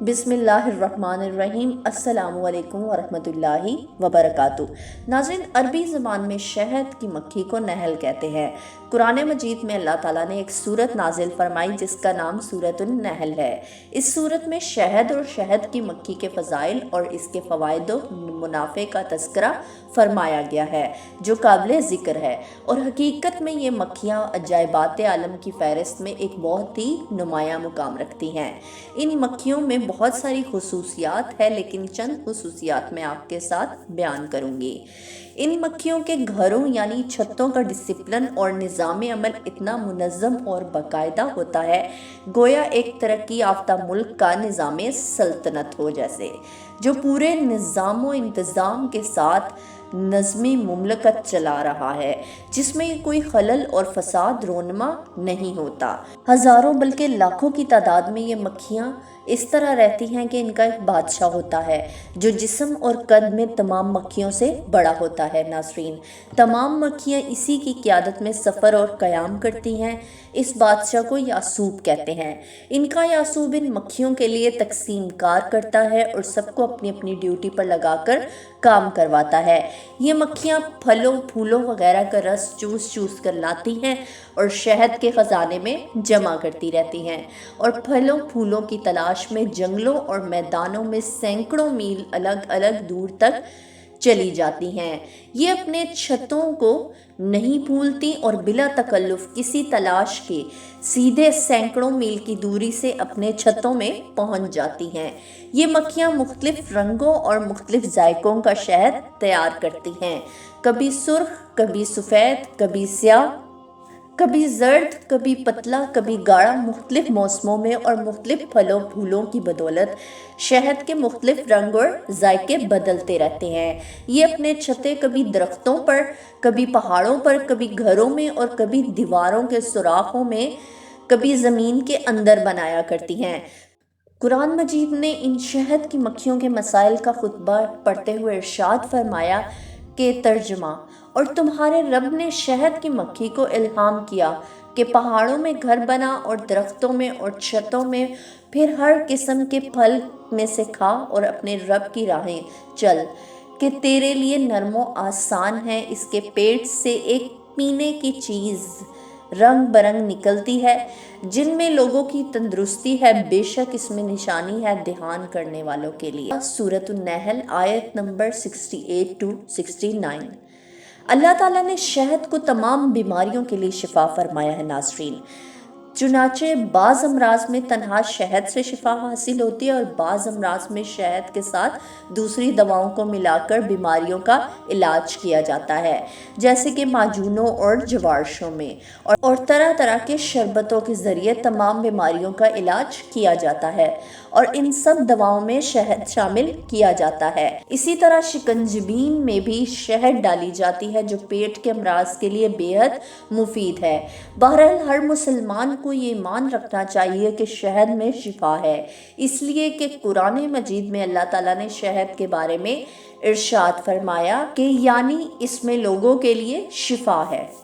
बिस्मिल्लाहिर्रहमानिर्रहीम। अस्सलामु अलैकुम वरहमतुल्लाहि वबरकातुह। नाज़रीन, अरबी ज़बान में शहद की मक्खी को नहल कहते हैं। कुरान मजीद में अल्लाह ताला ने एक सूरत नाजिल फरमाई जिसका नाम सूरतुन नहल है। इस सूरत में शहद और शहद की मक्खी के फ़ज़ाइल और इसके फ़वाइद व मुनाफ़े का तज़किरा फरमाया गया है जो काबिल ज़िक्र है, और हकीकत में ये मक्खियाँ अजायबात आलम की फ़हरिस्त में एक बहुत ही नुमाया मुकाम रखती हैं। इन मक्खियों में बहुत सारी खुसूसियात है, लेकिन चंद खुसूसियात मैं आपके साथ बयान करूँगी। इन मक्खियों के घरों यानी छतों का डिसिप्लिन और निज़ाम अमल इतना मुनज़्ज़म और बाकायदा होता है गोया एक तरक्की याफ्ता मुल्क का निज़ाम सल्तनत हो जैसे, जो पूरे निज़ाम व इंतज़ाम के साथ नज़्मी मुमलकत चला रहा है, जिसमें कोई खलल और फसाद रोनमा नहीं होता। हज़ारों बल्कि लाखों की तादाद में ये मक्खियाँ इस तरह रहती हैं कि इनका एक बादशाह होता है जो जिस्म और कद में तमाम मक्खियों से बड़ा होता है। नाज़रीन, तमाम मक्खियाँ इसी की क़यादत में सफ़र और क़याम करती हैं। इस बादशाह को यासूब कहते हैं। इनका यासूब इन मक्खियों के लिए तकसीम कार करता है और सबको अपनी अपनी ड्यूटी पर लगाकर काम करवाता है। ये मक्खियाँ फलों फूलों वगैरह का रस चूस कर लाती हैं और शहद के ख़जाने में जमा करती रहती हैं, और फलों फूलों की तलाश में जंगलों और मैदानों में सैकड़ों मील अलग अलग दूर तक चली जाती हैं। ये अपने छतों को नहीं भूलती और बिला तकल्लुफ़ किसी तलाश के सीधे सैकड़ों मील की दूरी से अपने छतों में पहुंच जाती हैं। ये मक्खियाँ मुख्तलिफ रंगों और मुख्तलिफ जायकों का शहद तैयार करती हैं, कभी सुर्ख, कभी सफ़ेद, कभी स्याह, कभी जर्द, कभी पतला, कभी गाढ़ा। मुख्तलिफ मौसमों में और मुख्तलिफ फलों फूलों की बदौलत शहद के मुख्तलिफ रंग और जायके बदलते रहते हैं। ये अपने छतें कभी दरख्तों पर, कभी पहाड़ों पर, कभी घरों में और कभी दीवारों के सुराखों में, कभी ज़मीन के अंदर बनाया करती हैं। कुरान मजीद ने इन शहद की मक्खियों के मसाइल का खुतबा पढ़ते हुए इरशाद फरमाया कि तर्जुमा, और तुम्हारे रब ने शहद की मक्खी को इल्हाम किया कि पहाड़ों में घर बना और दरख्तों में और छतों में, फिर हर किस्म के फल में से खा और अपने रब की राहें चल कि तेरे लिए नरमो आसान है। इसके पेट से एक पीने की चीज़ रंग बरंग निकलती है जिनमें लोगों की तंदुरुस्ती है, बेशक इसमें निशानी है ध्यान करने वालों के लिए। सूरतुन नहल आयत नंबर 68 to 69। अल्लाह ताला ने शहद को तमाम बीमारियों के लिए शिफा फरमाया है। नाज़रीन, चुनाचे बाज़ अमराज में तन्हा शहद से शिफा हासिल होती है और बाज़ अमराज में शहद के साथ दूसरी दवाओं को मिलाकर बीमारियों का इलाज किया जाता है, जैसे कि माजूनों और जवारशों में, और तरह तरह के शरबतों के ज़रिए तमाम बीमारियों का इलाज किया जाता है, और इन सब दवाओं में शहद शामिल किया जाता है। इसी तरह शिकंजबीन में भी शहद डाली जाती है जो पेट के अमराज के लिए बेहद मुफीद है। बहरहाल हर मुसलमान को ये मान रखना चाहिए कि शहद में शिफा है, इसलिए कि कुरान मजीद में अल्लाह ताला ने शहद के बारे में इरशाद फरमाया कि यानी इसमें लोगों के लिए शिफा है।